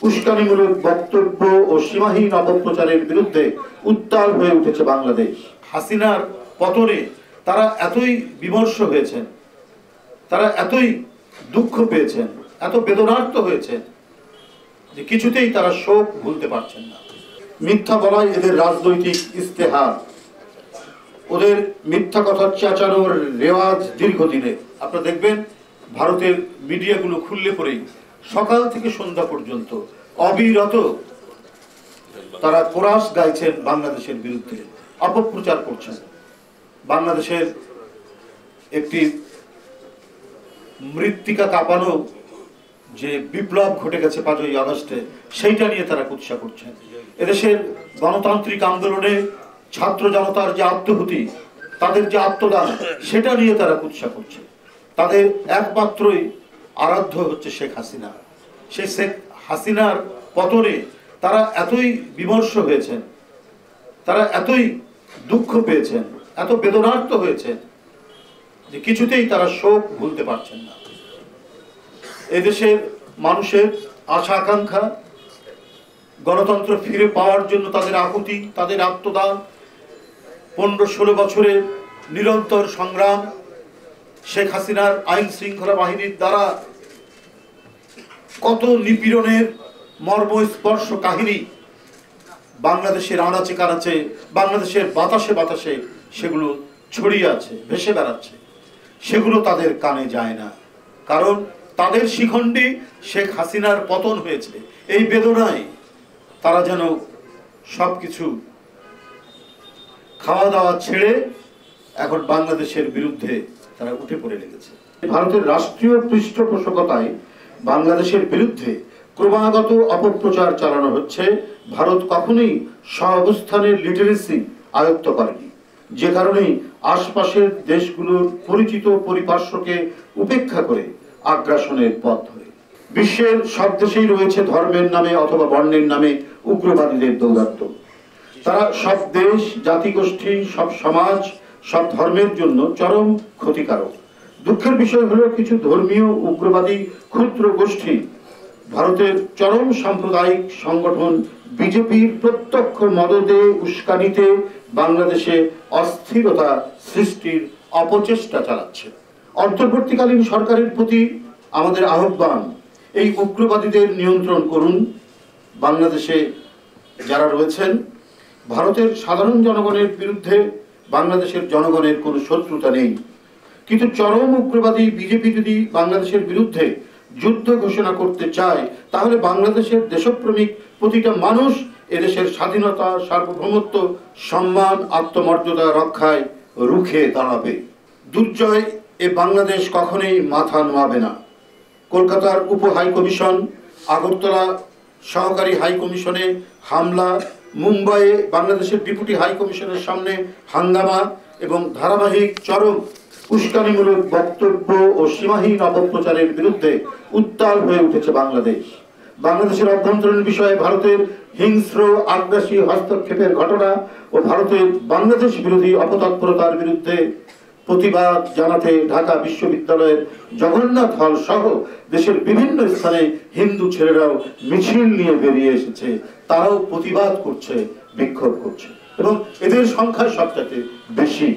উস্কানিমূলক বক্তব্য ও সীমাহীন অপপ্রচারের বিরুদ্ধে উত্তাল হয়ে উঠেছে বাংলাদেশ। হাসিনার পতনে তারা এতই বিমর্ষ হয়েছেন, তারা এতই দুঃখ পেয়েছেন, এত বেদনার্ত হয়েছেন যে কিছুতেই তারা শোক ভুলতে পারছেন না। মিথ্যা বলাই এদের রাজনৈতিক ইস্তেহার, ওদের মিথ্যা কথা চেঁচানোর রেওয়াজ দীর্ঘদিনের। আপনারা দেখবেন ভারতের মিডিয়াগুলো খুললে পরেই সকাল থেকে সন্ধ্যা পর্যন্ত অবিরত তারা কোরাস গাইছেন বাংলাদেশের বিরুদ্ধে, অপপ্রচার করছেন। বাংলাদেশের একটি মৃত্তিকা কাঁপানো যে বিপ্লব ঘটে গেছে 5ই আগস্টে, সেইটা নিয়ে তারা কুৎসা করছেন। এদেশের গণতান্ত্রিক আন্দোলনে ছাত্র জনতার যে আত্মহুতি, তাদের যে আত্মদান, সেটা নিয়ে তারা কুৎসা করছে। তাদের একমাত্রই আরাধ্য হচ্ছে শেখ হাসিনা। সেই শেখ হাসিনার পতনে তারা এতই বিমর্ষ হয়েছেন, তারা এতই দুঃখ পেয়েছেন, এত বেদনার্ত হয়েছেন যে কিছুতেই তারা শোক ভুলতে পারছেন না। এদেশের মানুষের আশা আকাঙ্ক্ষা, গণতন্ত্র ফিরে পাওয়ার জন্য তাদের আকুতি, তাদের আত্মদান, 15-16 বছরের নিরন্তর সংগ্রাম, শেখ হাসিনার আইন শৃঙ্খলা বাহিনীর দ্বারা কত নিপীড়নের মর্মস্পর্শ কাহিনী বাংলাদেশের আনাচে কানাচে, বাংলাদেশের বাতাসে বাতাসে সেগুলো ছড়িয়ে আছে, ভেসে বেড়াচ্ছে। সেগুলো তাদের কানে যায় না, কারণ তাদের শিখণ্ডে শেখ হাসিনার পতন হয়েছে। এই বেদনায় তারা যেন সবকিছু খাওয়া দাওয়া ছেড়ে এখন বাংলাদেশের বিরুদ্ধে তারা উঠে পড়ে লেগেছে। ভারতের রাষ্ট্রীয় পৃষ্ঠপোষকতায় বাংলাদেশের বিরুদ্ধে ক্রমাগত অপপ্রচার চালানো হচ্ছে। ভারত কখনোই সহাবস্থানের লিটারেসি আয়ত্ত করেনি, যে কারণে আশপাশের দেশগুলোর পরিচিত পরিপার্শ্বকে উপেক্ষা করে আগ্রাসনের পথ ধরে বিশ্বের সব দেশেই রয়েছে ধর্মের নামে অথবা বর্ণের নামে উগ্রবাদীদের দৌরাত্ম্য। তারা সব দেশ, জাতিগোষ্ঠী, সব সমাজ, সব ধর্মের জন্য চরম ক্ষতিকারক। দুঃখের বিষয় হলো কিছু ধর্মীয় উগ্রবাদী ক্ষুদ্র গোষ্ঠী ভারতের চরম সাম্প্রদায়িক সংগঠন বিজেপির প্রত্যক্ষ মদদে উস্কানিতে বাংলাদেশে অস্থিরতা সৃষ্টির অপচেষ্টা চালাচ্ছে। অন্তর্বর্তীকালীন সরকারের প্রতি আমাদের আহ্বান, এই উগ্রবাদীদের নিয়ন্ত্রণ করুন। বাংলাদেশে যারা রয়েছেন, ভারতের সাধারণ জনগণের বিরুদ্ধে বাংলাদেশের জনগণের কোনো শত্রুতা নেই, কিন্তু চরম উগ্রবাদী বিজেপি যদি বাংলাদেশের বিরুদ্ধে যুদ্ধ ঘোষণা করতে চায়, তাহলে বাংলাদেশের দেশপ্রেমিক প্রতিটা মানুষ এদেশের স্বাধীনতা, সার্বভৌমত্ব, সম্মান, আত্মমর্যাদা রক্ষায় রুখে দাঁড়াবে। দুর্জয় এ বাংলাদেশ কখনোই মাথা নোয়াবে না। কলকাতার উপ হাই কমিশন, আগরতলা সহকারী হাই কমিশনে হামলা, মুম্বাইয়ে বাংলাদেশের ডেপুটি হাই কমিশনের সামনে হাঙ্গামা এবং ধারাবাহিক চরম উস্কানিমূলক বক্তব্য ও সীমাহীন অপপ্রচারের বিরুদ্ধে উত্তাল হয়ে উঠেছে বাংলাদেশ। বাংলাদেশের অভ্যন্তরীণ বিষয়ে ভারতের হিংস্র আগ্রাসী হস্তক্ষেপের ঘটনা ও ভারতের বাংলাদেশ বিরোধী অপতৎপরতার বিরুদ্ধে প্রতিবাদ জানাতে ঢাকা বিশ্ববিদ্যালয়ের জগন্নাথ হল সহ দেশের বিভিন্ন স্থানে হিন্দু ছেলেরাও মিছিল নিয়ে বেরিয়ে এসেছে। তারাও প্রতিবাদ করছে, বিক্ষোভ করছে, এবং এদের সংখ্যা সবচেয়ে বেশি।